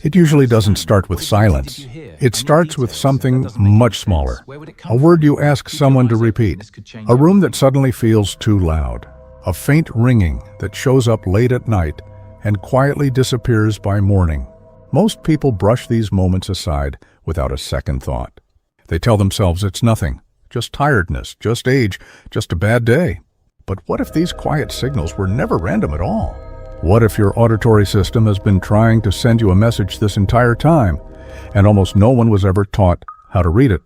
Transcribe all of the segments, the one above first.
It usually doesn't start with silence. It starts with something much smaller. A word you ask someone to repeat. A room that suddenly feels too loud. A faint ringing that shows up late at night and quietly disappears by morning. Most people brush these moments aside without a second thought. They tell themselves it's nothing, just tiredness, just age, just a bad day. But what if these quiet signals were never random at all? What if your auditory system has been trying to send you a message this entire time, and almost no one was ever taught how to read it?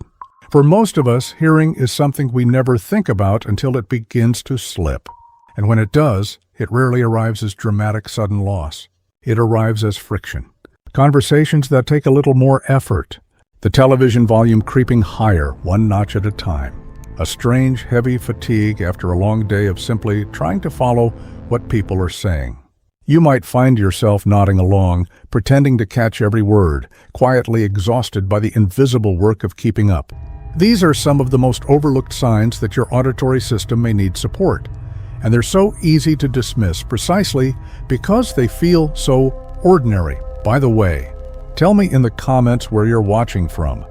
For most of us, hearing is something we never think about until it begins to slip. And when it does, it rarely arrives as dramatic sudden loss. It arrives as friction. Conversations that take a little more effort. The television volume creeping higher, one notch at a time. A strange, heavy fatigue after a long day of simply trying to follow what people are saying. You might find yourself nodding along, pretending to catch every word, quietly exhausted by the invisible work of keeping up. These are some of the most overlooked signs that your auditory system may need support. And they're so easy to dismiss precisely because they feel so ordinary. By the way, tell me in the comments where you're watching from,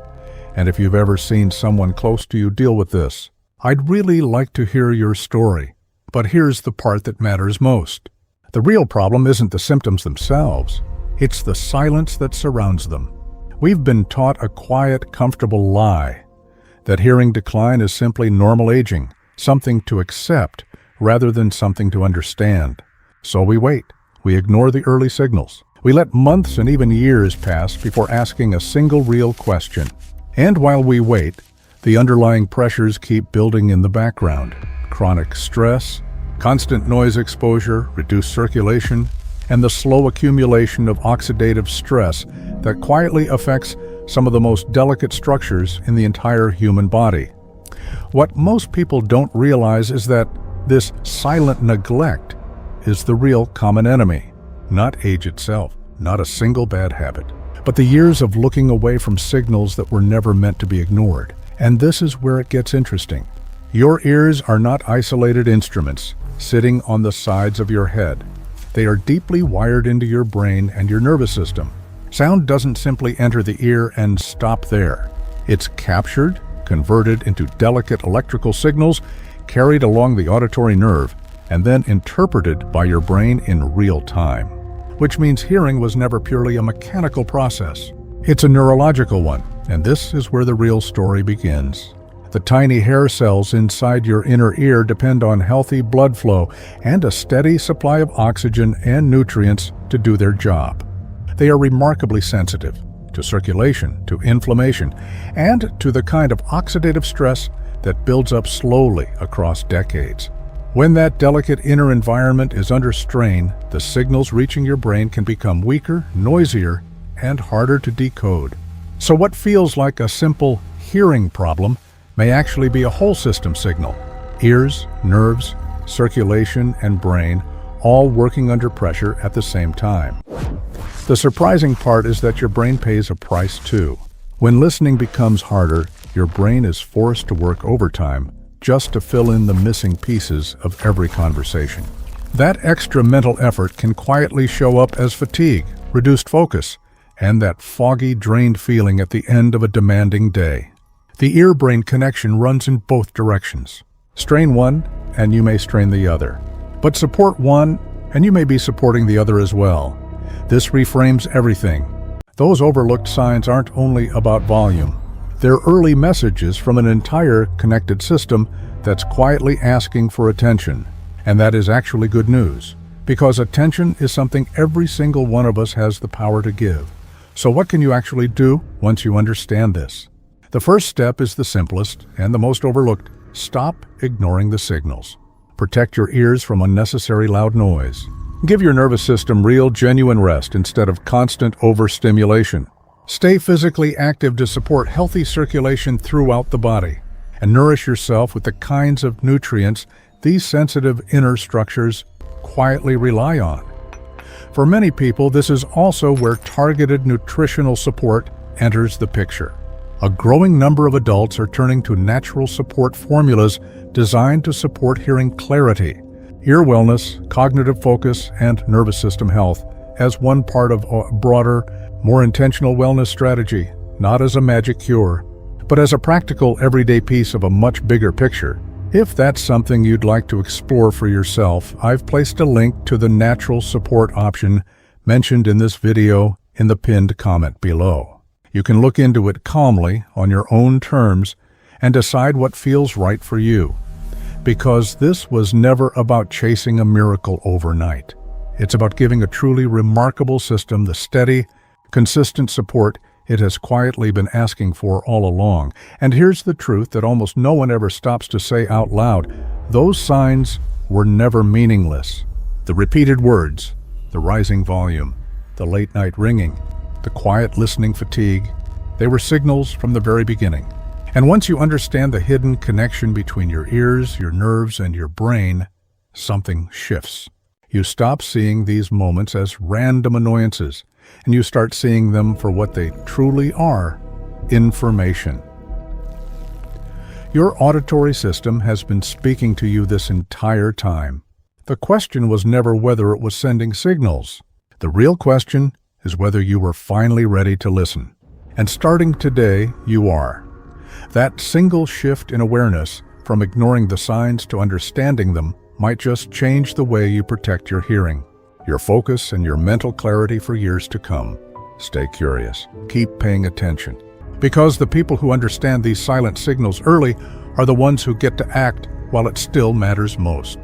and if you've ever seen someone close to you deal with this. I'd really like to hear your story. But here's the part that matters most. The real problem isn't the symptoms themselves. It's the silence that surrounds them. We've been taught a quiet, comfortable lie, that hearing decline is simply normal aging, something to accept rather than something to understand. So we wait. We ignore the early signals. We let months and even years pass before asking a single real question. And while we wait, the underlying pressures keep building in the background. Chronic stress, constant noise exposure, reduced circulation, and the slow accumulation of oxidative stress that quietly affects some of the most delicate structures in the entire human body. What most people don't realize is that this silent neglect is the real common enemy. Not age itself, not a single bad habit, but the years of looking away from signals that were never meant to be ignored. And this is where it gets interesting. Your ears are not isolated instruments sitting on the sides of your head. They are deeply wired into your brain and your nervous system. Sound doesn't simply enter the ear and stop there. It's captured, converted into delicate electrical signals, carried along the auditory nerve, and then interpreted by your brain in real time. Which means hearing was never purely a mechanical process. It's a neurological one, and this is where the real story begins. The tiny hair cells inside your inner ear depend on healthy blood flow and a steady supply of oxygen and nutrients to do their job. They are remarkably sensitive to circulation, to inflammation, and to the kind of oxidative stress that builds up slowly across decades. When that delicate inner environment is under strain, the signals reaching your brain can become weaker, noisier, and harder to decode. So what feels like a simple hearing problem may actually be a whole system signal. Ears, nerves, circulation, and brain all working under pressure at the same time. The surprising part is that your brain pays a price too. When listening becomes harder, your brain is forced to work overtime just to fill in the missing pieces of every conversation. That extra mental effort can quietly show up as fatigue, reduced focus, and that foggy, drained feeling at the end of a demanding day. The ear-brain connection runs in both directions. Strain one, and you may strain the other. But support one, and you may be supporting the other as well. This reframes everything. Those overlooked signs aren't only about volume. They're early messages from an entire connected system that's quietly asking for attention. And that is actually good news, because attention is something every single one of us has the power to give. So what can you actually do once you understand this? The first step is the simplest and the most overlooked. Stop ignoring the signals. Protect your ears from unnecessary loud noise. Give your nervous system real, genuine rest instead of constant overstimulation. Stay physically active to support healthy circulation throughout the body, and nourish yourself with the kinds of nutrients these sensitive inner structures quietly rely on. For many people, this is also where targeted nutritional support enters the picture. A growing number of adults are turning to natural support formulas designed to support hearing clarity, ear wellness, cognitive focus, and nervous system health as one part of a broader, more intentional wellness strategy, not as a magic cure, but as a practical everyday piece of a much bigger picture. If that's something you'd like to explore for yourself, I've placed a link to the natural support option mentioned in this video in the pinned comment below. You can look into it calmly on your own terms and decide what feels right for you. Because this was never about chasing a miracle overnight. It's about giving a truly remarkable system the steady, consistent support it has quietly been asking for all along. And here's the truth that almost no one ever stops to say out loud. Those signs were never meaningless. The repeated words, the rising volume, the late-night ringing, the quiet listening fatigue, they were signals from the very beginning. And once you understand the hidden connection between your ears, your nerves, and your brain, something shifts. You stop seeing these moments as random annoyances, and you start seeing them for what they truly are: information. Your auditory system has been speaking to you this entire time. The question was never whether it was sending signals. The real question is whether you were finally ready to listen. And starting today, you are. That single shift in awareness, from ignoring the signs to understanding them, might just change the way you protect your hearing, your focus, and your mental clarity for years to come. Stay curious. Keep paying attention. Because the people who understand these silent signals early are the ones who get to act while it still matters most.